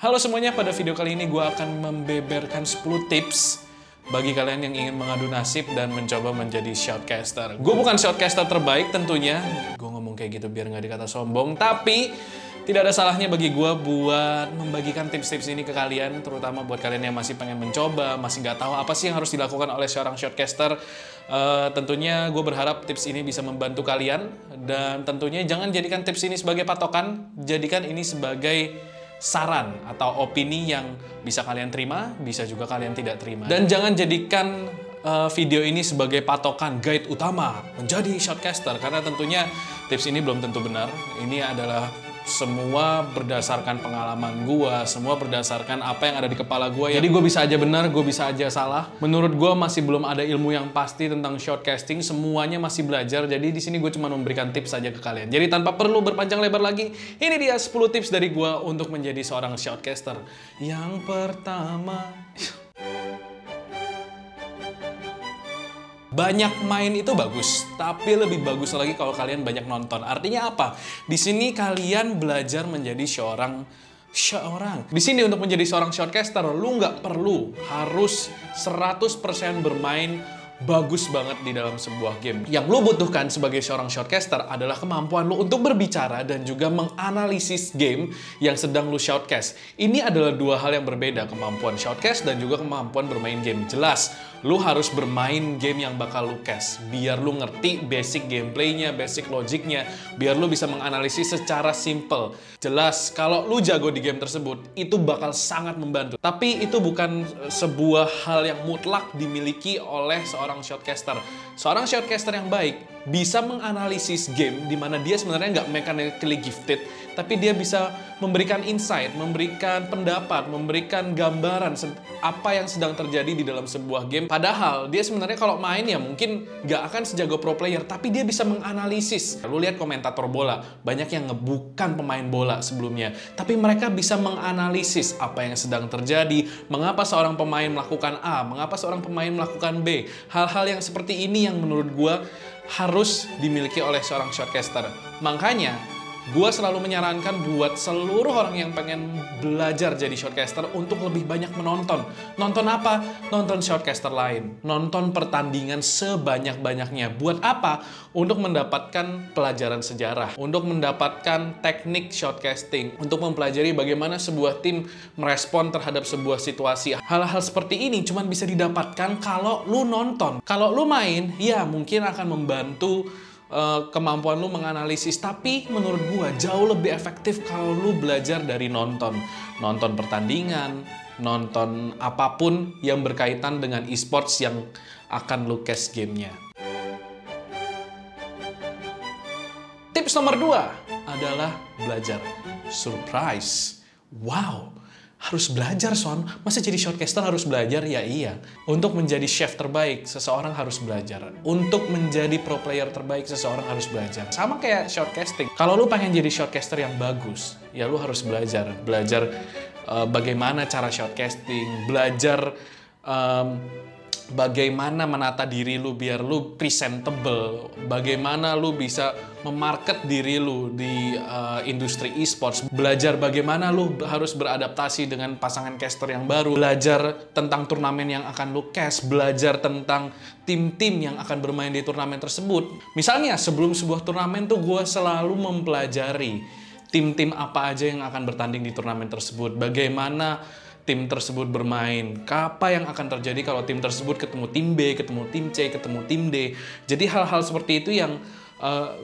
Halo semuanya, pada video kali ini gue akan membeberkan 10 tips bagi kalian yang ingin mengadu nasib dan mencoba menjadi shoutcaster. Gue bukan shoutcaster terbaik tentunya, gue ngomong kayak gitu biar nggak dikata sombong, tapi tidak ada salahnya bagi gue buat membagikan tips-tips ini ke kalian, terutama buat kalian yang masih pengen mencoba, masih nggak tahu apa sih yang harus dilakukan oleh seorang shoutcaster. Tentunya gue berharap tips ini bisa membantu kalian, dan tentunya jangan jadikan tips ini sebagai patokan, jadikan ini sebagai saran atau opini yang bisa kalian terima, bisa juga kalian tidak terima. Dan jangan jadikan video ini sebagai patokan guide utama menjadi shoutcaster, karena tentunya tips ini belum tentu benar. Ini adalah semua berdasarkan pengalaman gua, semua berdasarkan apa yang ada di kepala gua. Jadi gue bisa aja benar, gue bisa aja salah. Menurut gue masih belum ada ilmu yang pasti tentang shoutcasting, semuanya masih belajar. Jadi di sini gue cuma memberikan tips saja ke kalian. Jadi tanpa perlu berpanjang lebar lagi, ini dia 10 tips dari gua untuk menjadi seorang shoutcaster. Yang pertama, banyak main itu bagus, tapi lebih bagus lagi kalau kalian banyak nonton. Artinya apa? Di sini kalian belajar menjadi Di sini untuk menjadi seorang shoutcaster, lu nggak perlu harus 100% bermain bagus banget di dalam sebuah game. Yang lu butuhkan sebagai seorang shoutcaster adalah kemampuan lu untuk berbicara dan juga menganalisis game yang sedang lu shoutcast. Ini adalah dua hal yang berbeda, kemampuan shoutcast dan juga kemampuan bermain game. Jelas, lu harus bermain game yang bakal lu cast, biar lu ngerti basic gameplaynya, basic logiknya, biar lu bisa menganalisis secara simple. Jelas, kalau lu jago di game tersebut, itu bakal sangat membantu. Tapi itu bukan sebuah hal yang mutlak dimiliki oleh seorang shoutcaster. Seorang shoutcaster yang baik bisa menganalisis game di mana dia sebenarnya nggak mechanically gifted, tapi dia bisa memberikan insight, memberikan pendapat, memberikan gambaran apa yang sedang terjadi di dalam sebuah game. Padahal dia sebenarnya kalau main ya mungkin nggak akan sejago pro player, tapi dia bisa menganalisis. Lu lihat komentator bola, banyak yang bukan pemain bola sebelumnya, tapi mereka bisa menganalisis apa yang sedang terjadi, mengapa seorang pemain melakukan A, mengapa seorang pemain melakukan B. Hal-hal yang seperti ini yang menurut gue harus dimiliki oleh seorang shoutcaster. Makanya gue selalu menyarankan buat seluruh orang yang pengen belajar jadi shoutcaster untuk lebih banyak menonton. Nonton apa? Nonton shoutcaster lain. Nonton pertandingan sebanyak-banyaknya. Buat apa? Untuk mendapatkan pelajaran sejarah. Untuk mendapatkan teknik shoutcasting. Untuk mempelajari bagaimana sebuah tim merespon terhadap sebuah situasi. Hal-hal seperti ini cuma bisa didapatkan kalau lu nonton. Kalau lu main, ya mungkin akan membantu kemampuan lu menganalisis, tapi menurut gua jauh lebih efektif kalau lu belajar dari nonton pertandingan, nonton apapun yang berkaitan dengan e-sports yang akan lu cast gamenya. Tips nomor 2 adalah belajar. Surprise. Wow, harus belajar, Son. Masa jadi shoutcaster harus belajar? Ya iya. Untuk menjadi chef terbaik, seseorang harus belajar. Untuk menjadi pro player terbaik, seseorang harus belajar. Sama kayak shoutcasting. Kalau lu pengen jadi shoutcaster yang bagus, ya lu harus belajar. Belajar bagaimana cara shoutcasting, belajar bagaimana menata diri lu biar lu presentable, bagaimana lu bisa memarket diri lu di industri e-sports, belajar bagaimana lu harus beradaptasi dengan pasangan caster yang baru, belajar tentang turnamen yang akan lu cast, belajar tentang tim-tim yang akan bermain di turnamen tersebut. Misalnya sebelum sebuah turnamen tuh gue selalu mempelajari tim-tim apa aja yang akan bertanding di turnamen tersebut, bagaimana tim tersebut bermain, apa yang akan terjadi kalau tim tersebut ketemu tim B, ketemu tim C, ketemu tim D. Jadi hal-hal seperti itu yang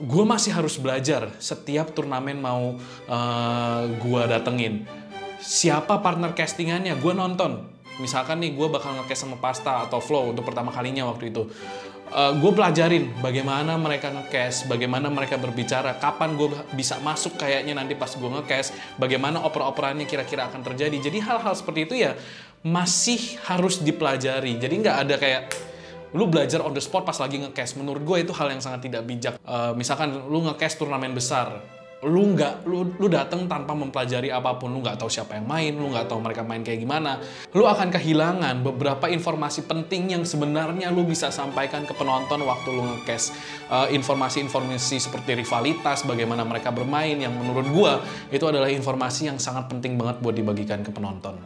gue masih harus belajar setiap turnamen mau gue datengin. Siapa partner castingannya, gue nonton. Misalkan nih gue bakal nge-cast sama Pasta atau Flow untuk pertama kalinya waktu itu. Gue pelajarin bagaimana mereka nge-cast, bagaimana mereka berbicara, kapan gue bisa masuk kayaknya nanti pas gue nge-cast, bagaimana oper-operannya kira-kira akan terjadi. Jadi hal-hal seperti itu ya masih harus dipelajari. Jadi nggak ada kayak lu belajar on the spot pas lagi nge-cast. Menurut gue itu hal yang sangat tidak bijak. Misalkan lu nge-cast turnamen besar, lu datang tanpa mempelajari apapun, lu nggak tahu siapa yang main, lu nggak tahu mereka main kayak gimana, lu akan kehilangan beberapa informasi penting yang sebenarnya lu bisa sampaikan ke penonton waktu lu nge-cast. Informasi-informasi seperti rivalitas, bagaimana mereka bermain, yang menurut gua itu adalah informasi yang sangat penting banget buat dibagikan ke penonton.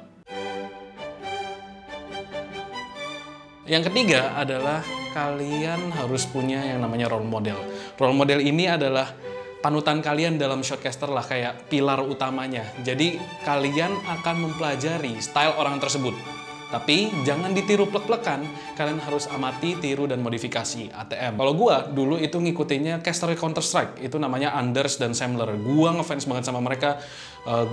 Yang ketiga adalah kalian harus punya yang namanya role model. Role model ini adalah panutan kalian dalam shortcaster lah, kayak pilar utamanya. Jadi kalian akan mempelajari style orang tersebut. Tapi jangan ditiru plek-plekan, kalian harus amati, tiru, dan modifikasi ATM. Kalau gua dulu itu ngikutinnya caster Counter-Strike, itu namanya Anders dan Semler. Gua ngefans banget sama mereka,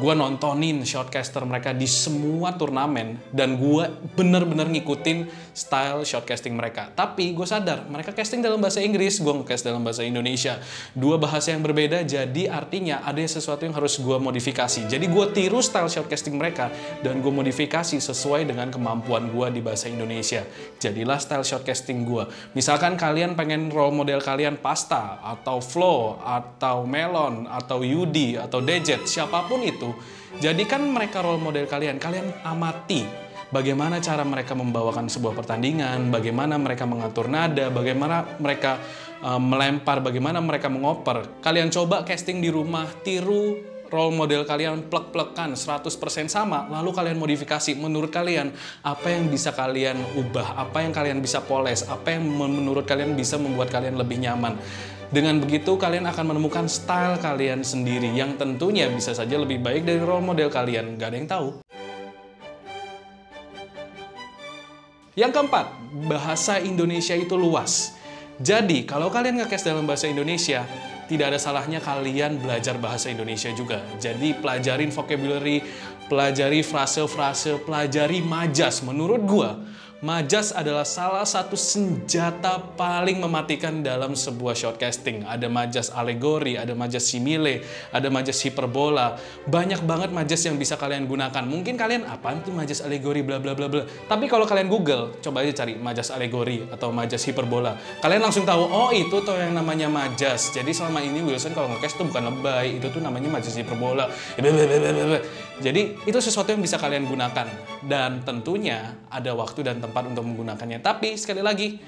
gua nontonin shortcaster mereka di semua turnamen, dan gua bener-bener ngikutin style shortcasting mereka. Tapi gue sadar, mereka casting dalam bahasa Inggris, gua nge-cast dalam bahasa Indonesia. Dua bahasa yang berbeda, jadi artinya ada sesuatu yang harus gua modifikasi. Jadi gua tiru style shortcasting mereka, dan gua modifikasi sesuai dengan kemampuan gue di bahasa Indonesia. Jadilah style shortcasting gue. Misalkan kalian pengen role model kalian Pasta, atau Flo, atau Melon, atau Yudi, atau Dejet, siapapun itu, jadikan mereka role model kalian. Kalian amati bagaimana cara mereka membawakan sebuah pertandingan, bagaimana mereka mengatur nada, bagaimana mereka melempar, bagaimana mereka mengoper. Kalian coba casting di rumah, tiru role model kalian, plek-plekan 100% sama, lalu kalian modifikasi. Menurut kalian, apa yang bisa kalian ubah, apa yang kalian bisa poles, apa yang menurut kalian bisa membuat kalian lebih nyaman. Dengan begitu, kalian akan menemukan style kalian sendiri, yang tentunya bisa saja lebih baik dari role model kalian. Gak ada yang tahu. Yang keempat, bahasa Indonesia itu luas. Jadi, kalau kalian nge-cast dalam bahasa Indonesia, tidak ada salahnya kalian belajar bahasa Indonesia juga. Jadi pelajarin vocabulary, pelajari frase-frase, pelajari majas. Menurut gua, majas adalah salah satu senjata paling mematikan dalam sebuah shortcasting. Ada majas alegori, ada majas simile, ada majas hiperbola. Banyak banget majas yang bisa kalian gunakan. Mungkin kalian, apaan tuh majas alegori, bla bla bla bla. Tapi kalau kalian Google, coba aja cari majas alegori atau majas hiperbola. Kalian langsung tahu, oh itu tuh yang namanya majas. Jadi selama ini Wilson kalau nge-cast tuh bukan lebay, itu tuh namanya majas hiperbola. Jadi itu sesuatu yang bisa kalian gunakan. Dan tentunya ada waktu dan tempat untuk menggunakannya. Tapi sekali lagi,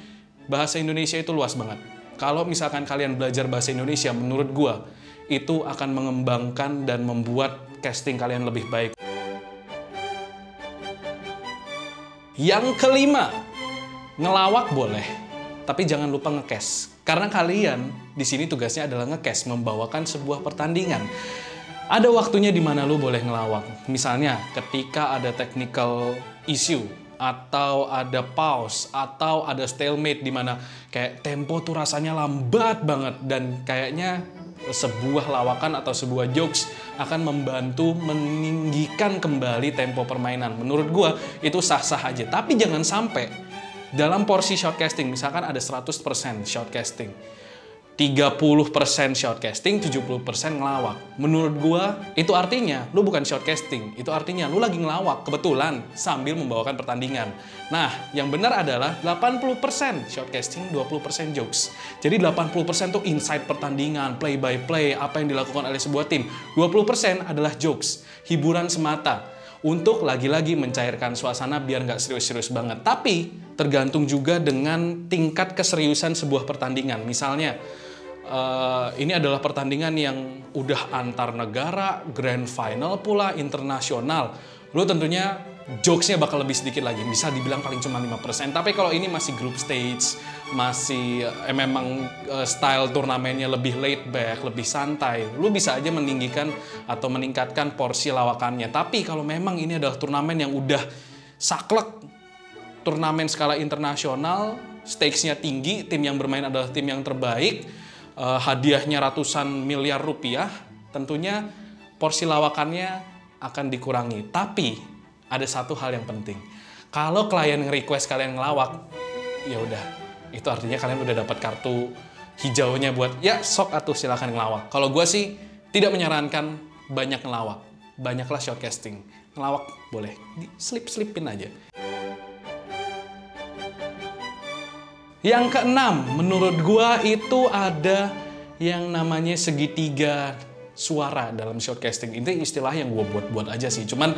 bahasa Indonesia itu luas banget. Kalau misalkan kalian belajar bahasa Indonesia, menurut gua itu akan mengembangkan dan membuat casting kalian lebih baik. Yang kelima, ngelawak boleh, tapi jangan lupa nge-cast. Karena kalian di sini tugasnya adalah nge-cast, membawakan sebuah pertandingan. Ada waktunya di mana lu boleh ngelawak. Misalnya ketika ada technical issue, atau ada pause, atau ada stalemate di mana kayak tempo tuh rasanya lambat banget, dan kayaknya sebuah lawakan atau sebuah jokes akan membantu meninggikan kembali tempo permainan. Menurut gua itu sah-sah aja, tapi jangan sampai dalam porsi shortcasting, misalkan ada 100% shortcasting, 30% shortcasting, 70% ngelawak. Menurut gua, itu artinya lu bukan shortcasting. Itu artinya lu lagi ngelawak kebetulan sambil membawakan pertandingan. Nah, yang benar adalah 80% shortcasting, 20% jokes. Jadi 80% tuh insight pertandingan, play by play, apa yang dilakukan oleh sebuah tim. 20% adalah jokes, hiburan semata. Untuk lagi-lagi mencairkan suasana biar nggak serius-serius banget. Tapi tergantung juga dengan tingkat keseriusan sebuah pertandingan. Misalnya, ini adalah pertandingan yang udah antar negara, grand final pula, internasional. Lu tentunya jokesnya bakal lebih sedikit lagi, bisa dibilang paling cuma 5%. Tapi kalau ini masih group stage, masih memang style turnamennya lebih laid back, lebih santai, lu bisa aja meninggikan atau meningkatkan porsi lawakannya. Tapi kalau memang ini adalah turnamen yang udah saklek, turnamen skala internasional, stakes-nya tinggi, tim yang bermain adalah tim yang terbaik, hadiahnya ratusan miliar rupiah, tentunya porsi lawakannya akan dikurangi. Tapi ada satu hal yang penting. Kalau klien nge-request kalian ngelawak, ya udah, itu artinya kalian udah dapat kartu hijaunya buat ya sok atuh silakan ngelawak. Kalau gue sih tidak menyarankan banyak ngelawak. Banyaklah shortcasting. Ngelawak boleh, slip-slipin aja. Yang keenam, menurut gua itu ada yang namanya segitiga suara dalam shortcasting. Ini istilah yang gue buat-buat aja sih. Cuman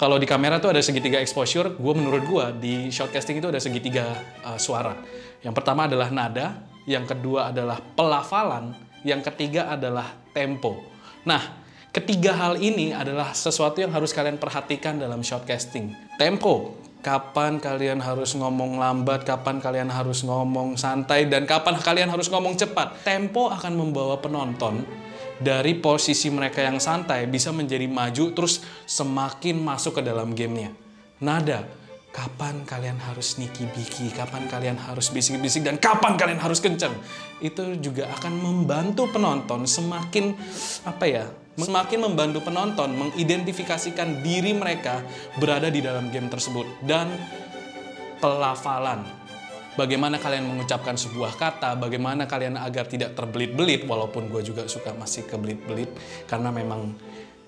kalau di kamera tuh ada segitiga exposure, menurut gue di shortcasting itu ada segitiga suara. Yang pertama adalah nada, yang kedua adalah pelafalan, yang ketiga adalah tempo. Nah, ketiga hal ini adalah sesuatu yang harus kalian perhatikan dalam shortcasting. Tempo, kapan kalian harus ngomong lambat, kapan kalian harus ngomong santai, dan kapan kalian harus ngomong cepat. Tempo akan membawa penonton dari posisi mereka yang santai bisa menjadi maju, terus semakin masuk ke dalam gamenya. Nada, kapan kalian harus niki-biki, kapan kalian harus bisik-bisik, dan kapan kalian harus kencang. Itu juga akan membantu penonton semakin, semakin membantu penonton mengidentifikasikan diri mereka berada di dalam game tersebut. Dan pelafalan, bagaimana kalian mengucapkan sebuah kata, bagaimana kalian agar tidak terbelit-belit, walaupun gue juga suka masih kebelit-belit, karena memang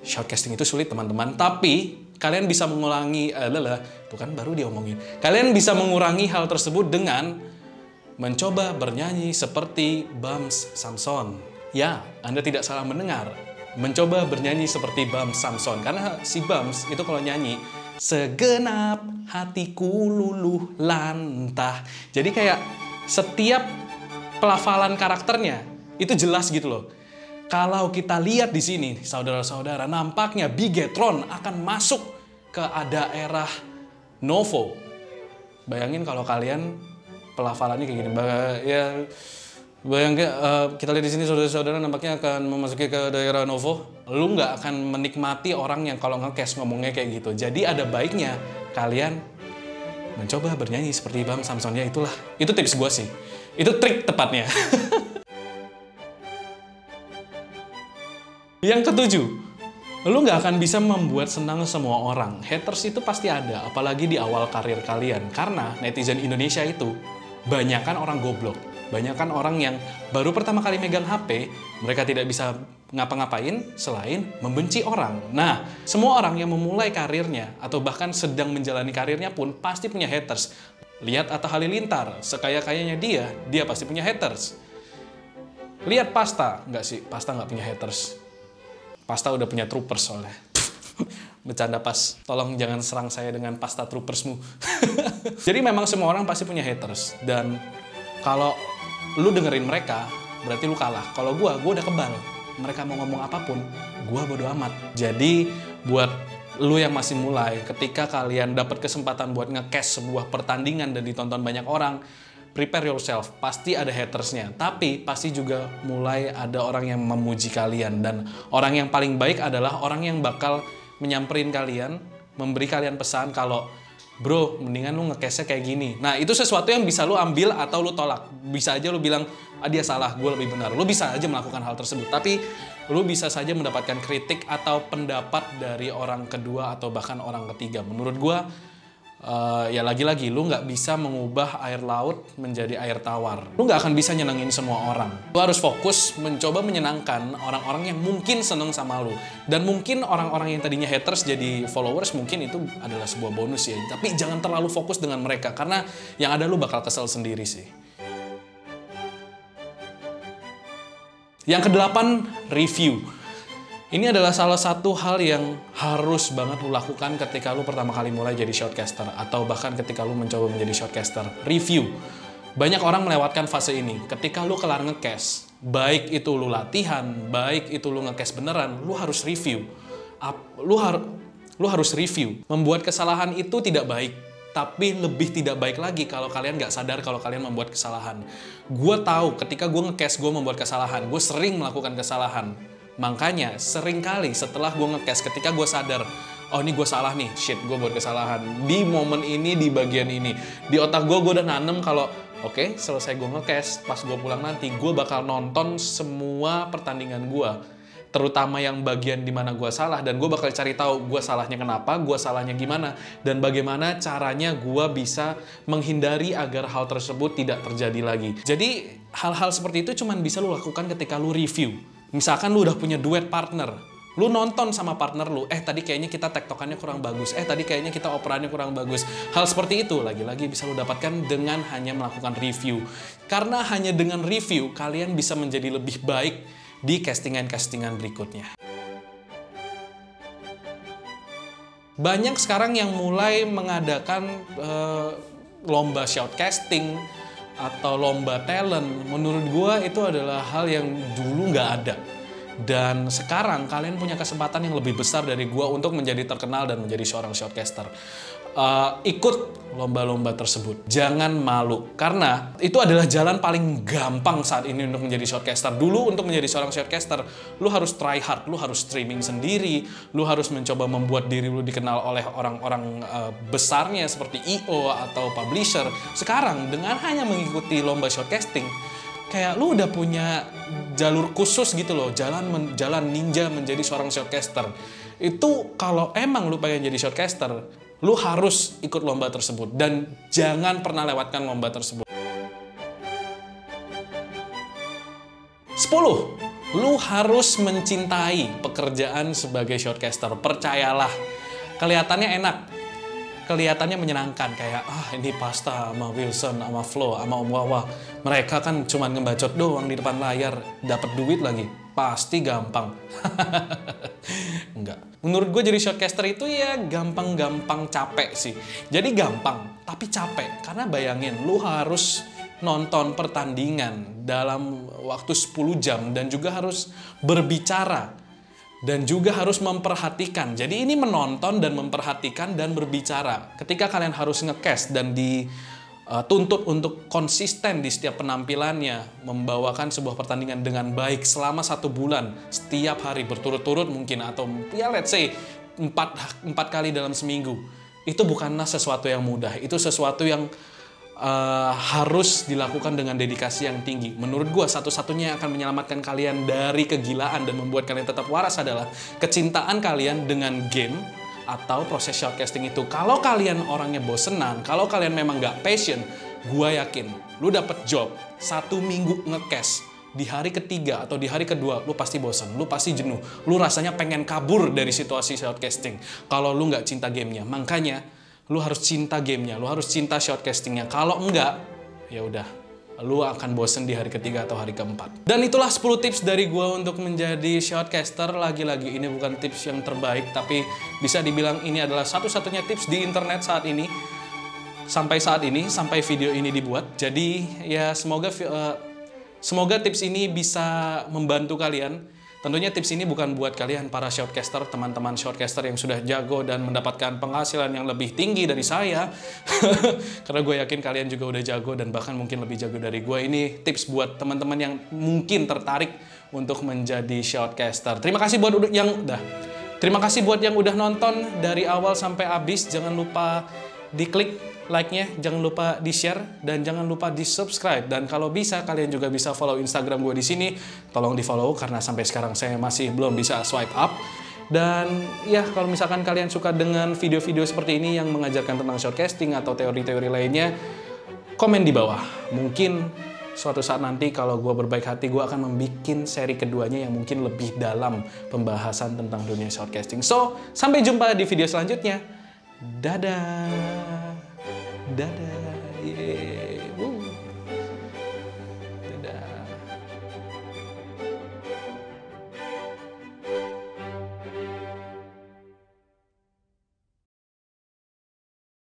shortcasting itu sulit teman-teman. Tapi kalian bisa mengulangi, itu kan baru diomongin. Kalian bisa mengurangi hal tersebut dengan mencoba bernyanyi seperti Bams Samson. Ya, Anda tidak salah mendengar. Mencoba bernyanyi seperti Bams Samson. Karena si Bams itu kalau nyanyi, segenap hatiku luluh lantah. Jadi kayak setiap pelafalan karakternya itu jelas gitu loh. Kalau kita lihat di sini, saudara-saudara, nampaknya Bigetron akan masuk ke daerah Novo. Bayangin kalau kalian pelafalannya kayak gini. Bayangin kita lihat di sini, saudara-saudara, nampaknya akan memasuki ke daerah Novo. Lu nggak akan menikmati orang yang kalau nge-cast ngomongnya kayak gitu. Jadi ada baiknya kalian mencoba bernyanyi seperti Bang Samson. Ya itulah, itu tips gue sih. Itu trik tepatnya. Yang ketujuh, lu nggak akan bisa membuat senang semua orang. Haters itu pasti ada, apalagi di awal karir kalian. Karena netizen Indonesia itu banyakan orang goblok. Banyakan orang yang baru pertama kali megang HP, mereka tidak bisa ngapa-ngapain selain membenci orang. Nah, semua orang yang memulai karirnya atau bahkan sedang menjalani karirnya pun pasti punya haters. Lihat Atta Halilintar, sekaya-kayanya dia pasti punya haters. Lihat Pasta, nggak sih, Pasta nggak punya haters. Pasta udah punya troopers soalnya. Bercanda pas, tolong jangan serang saya dengan pasta troopersmu. Jadi memang semua orang pasti punya haters. Dan kalau lu dengerin mereka, berarti lu kalah. Kalau gua udah kebal. Mereka mau ngomong apapun, gua bodo amat. Jadi buat lu yang masih mulai, ketika kalian dapat kesempatan buat nge-cast sebuah pertandingan dan ditonton banyak orang, prepare yourself, pasti ada hatersnya. Tapi pasti juga mulai ada orang yang memuji kalian. Dan orang yang paling baik adalah orang yang bakal menyamperin kalian, memberi kalian pesan kalau, bro, mendingan lu nge-castnya kayak gini. Nah, itu sesuatu yang bisa lu ambil atau lu tolak. Bisa aja lu bilang, dia salah, gue lebih benar. Lu bisa aja melakukan hal tersebut. Tapi lu bisa saja mendapatkan kritik atau pendapat dari orang kedua atau bahkan orang ketiga. Menurut gue, ya lagi-lagi, lu nggak bisa mengubah air laut menjadi air tawar. Lu nggak akan bisa nyenengin semua orang. Lu harus fokus mencoba menyenangkan orang-orang yang mungkin seneng sama lu. Dan mungkin orang-orang yang tadinya haters jadi followers, mungkin itu adalah sebuah bonus ya. Tapi jangan terlalu fokus dengan mereka, karena yang ada lu bakal kesel sendiri sih. Yang kedelapan, review. Ini adalah salah satu hal yang harus banget lu lakukan ketika lu pertama kali mulai jadi shortcaster, atau bahkan ketika lu mencoba menjadi shortcaster. Review. Banyak orang melewatkan fase ini. Ketika lu kelar nge-cast, baik itu lu latihan, baik itu lu nge-cast beneran, lu harus review. Lu harus review. Membuat kesalahan itu tidak baik, tapi lebih tidak baik lagi kalau kalian nggak sadar kalau kalian membuat kesalahan. Gue tahu ketika gue nge-cast gue membuat kesalahan, gue sering melakukan kesalahan. Makanya seringkali setelah gue nge-cast, ketika gue sadar, oh ini gue salah nih, shit, gue buat kesalahan di momen ini, di bagian ini, di otak gue udah nanem kalau oke, selesai gue nge-cast, pas gue pulang nanti gue bakal nonton semua pertandingan gue, terutama yang bagian dimana gue salah, dan gue bakal cari tahu gue salahnya kenapa, gue salahnya gimana, dan bagaimana caranya gue bisa menghindari agar hal tersebut tidak terjadi lagi. Jadi hal-hal seperti itu cuman bisa lu lakukan ketika lu review. Misalkan lu udah punya duet partner, lu nonton sama partner lu, tadi kayaknya kita tektokannya kurang bagus, tadi kayaknya kita operannya kurang bagus. Hal seperti itu lagi-lagi bisa lu dapatkan dengan hanya melakukan review. Karena hanya dengan review, kalian bisa menjadi lebih baik di castingan-castingan berikutnya. Banyak sekarang yang mulai mengadakan lomba shoutcasting atau lomba talent. Menurut gua itu adalah hal yang dulu nggak ada. Dan sekarang kalian punya kesempatan yang lebih besar dari gua untuk menjadi terkenal dan menjadi seorang shoutcaster. Ikut lomba-lomba tersebut. Jangan malu. Karena itu adalah jalan paling gampang saat ini untuk menjadi shoutcaster. Dulu untuk menjadi seorang shoutcaster, lu harus try hard, lu harus streaming sendiri, lu harus mencoba membuat diri lu dikenal oleh orang-orang besarnya seperti I.O. atau publisher. Sekarang dengan hanya mengikuti lomba shoutcasting, kayak lu udah punya jalur khusus gitu loh, jalan ninja menjadi seorang shoutcaster. Itu kalau emang lu pengen jadi shoutcaster, lu harus ikut lomba tersebut dan jangan pernah lewatkan lomba tersebut. 10. Lu harus mencintai pekerjaan sebagai shoutcaster. Percayalah, kelihatannya enak. Kelihatannya menyenangkan, kayak ini Pasta sama Wilson sama Flo sama Om Wawa, mereka kan cuma ngebacot doang di depan layar, dapat duit lagi, pasti gampang. Enggak, menurut gue jadi shoutcaster itu ya gampang-gampang capek sih. Jadi gampang tapi capek, karena bayangin lu harus nonton pertandingan dalam waktu 10 jam dan juga harus berbicara dan juga harus memperhatikan. Jadi ini menonton dan memperhatikan dan berbicara. Ketika kalian harus nge-cast dan dituntut untuk konsisten di setiap penampilannya, membawakan sebuah pertandingan dengan baik selama 1 bulan, setiap hari berturut-turut mungkin, atau ya let's say 4 kali dalam seminggu. Itu bukanlah sesuatu yang mudah, itu sesuatu yang harus dilakukan dengan dedikasi yang tinggi. Menurut gue satu-satunya yang akan menyelamatkan kalian dari kegilaan dan membuat kalian tetap waras adalah kecintaan kalian dengan game atau proses shoutcasting itu. Kalau kalian orangnya bosenan, kalau kalian memang gak passion, gue yakin lu dapet job 1 minggu nge-cast, di hari ketiga atau di hari kedua lu pasti bosan, lu pasti jenuh, lu rasanya pengen kabur dari situasi shoutcasting kalau lu gak cinta gamenya. Makanya lu harus cinta gamenya, lu harus cinta shoutcastingnya. Kalau enggak, ya udah, lu akan bosen di hari ketiga atau hari keempat. Dan itulah 10 tips dari gua untuk menjadi shoutcaster. Lagi-lagi ini bukan tips yang terbaik, tapi bisa dibilang ini adalah satu-satunya tips di internet saat ini. Sampai video ini dibuat. Jadi ya semoga tips ini bisa membantu kalian. Tentunya tips ini bukan buat kalian para shoutcaster, teman-teman shoutcaster yang sudah jago dan mendapatkan penghasilan yang lebih tinggi dari saya. Karena gue yakin kalian juga udah jago dan bahkan mungkin lebih jago dari gue. Ini tips buat teman-teman yang mungkin tertarik untuk menjadi shoutcaster. Terima kasih buat yang udah nonton dari awal sampai habis. Jangan lupa diklik like-nya, jangan lupa di-share, dan jangan lupa di-subscribe. Dan kalau bisa, kalian juga bisa follow Instagram gue di sini. Tolong di-follow, karena sampai sekarang saya masih belum bisa swipe up. Dan ya, kalau misalkan kalian suka dengan video-video seperti ini yang mengajarkan tentang shoutcasting atau teori-teori lainnya, komen di bawah. Mungkin suatu saat nanti kalau gue berbaik hati, gue akan membuat seri keduanya yang mungkin lebih dalam pembahasan tentang dunia shoutcasting. So, sampai jumpa di video selanjutnya. Dadah. Dadah. Yeay.